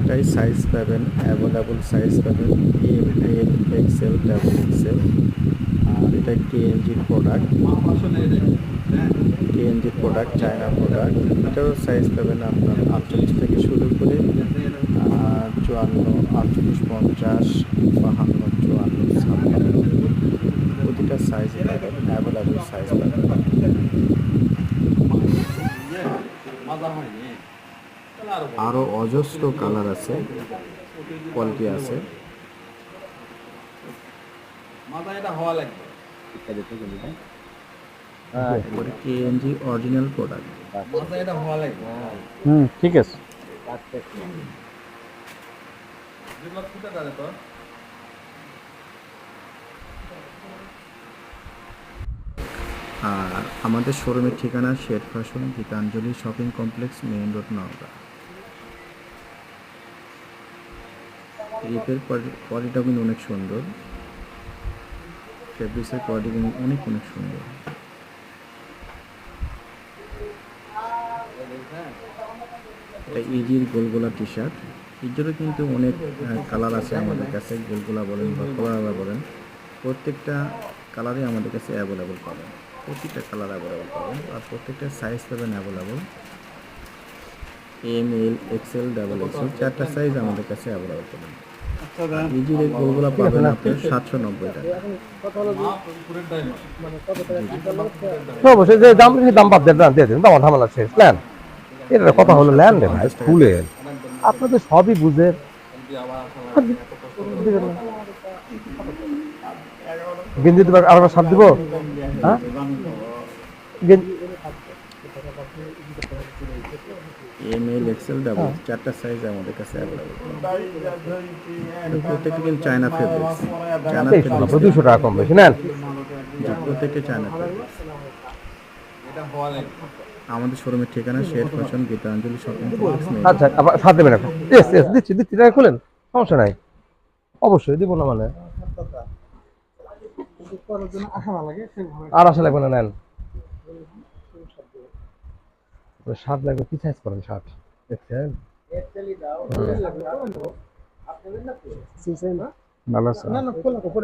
প্রত্যেকটাই সাইজ পাবেন, available size পাবেন, M L XL double XL. আর এটা কেএনজির প্রোডাক্ট, কেএনজির প্রোডাক্ট, চায়না প্রোডাক্ট। এটারও সাইজ পাবেন আপনার 48 থেকে শুরু করে 54, 48, 50, 52, 54, 56, প্রতিটা সাইজ পাবেন, অ্যাভেলেবল সাইজ পাবেন। আরও অজস্র কালার আছে, কোয়ালিটি আছে। KNG original product. ঠিক আছে। আর আমাদের শোরুমের ঠিকানা shade fashion, Gitanjali shopping complex, main road, Naogaon. রিপের কোয়ালিটিটা কিন্তু অনেক সুন্দর, ফেব্রিক্সের কোয়ালিটি কিন্তু অনেক অনেক সুন্দর। এটা ইজির গোলগোলা টি শার্ট। ইজিরও কিন্তু অনেক কালার আছে আমাদের কাছে, গোলগোলা বলেন বা কলারা বলেন, প্রত্যেকটা কালারই আমাদের কাছে অ্যাভেলেবল পাবেন। প্রত্যেকটা কালার অ্যাভেলেবল পাবেন আর প্রত্যেকটা সাইজ পাবেন available. M L XL double XL, 4টা সাইজ আমাদের কাছে অ্যাভেলেবল পাবেন। ইজির এই গোলগুলা পাবেন আপনি 790 টাকা। অবশ্যই যে দাম সেই দাম বাদ দিয়ে দিন, দাম ঝামেলা শেষ। প্ল্যান এটা কথা হলো ল্যান্ড ভাই ফুলের, আপনাদের সবই বুঝে গেঞ্জি দেবার আর সার দিব। হ্যাঁ এম এল এক্সেল ডাবল, 4টা সাইজ আমাদের কাছে অ্যাভেলেবল। প্রত্যেকটা কিন্তু চায়না ফেব্রিক্স, চায়না ফেব্রিক্স 200 টাকা কম বেশি নেন। প্রত্যেকটা চায়না ফেব্রিক্স। আমাদের শোরুমের ঠিকানা shade fashion, Gitanjali shopping complex. আচ্ছা আবার সাথ দেবেন এখন? দিচ্ছি টাকা খুলেন, সমস্যা নাই, অবশ্যই দিব না মানে। আর আশা লাগবে না, নেন। শার্ট লাগবে, কি সাইজ করেন শার্ট? ভালো আছে।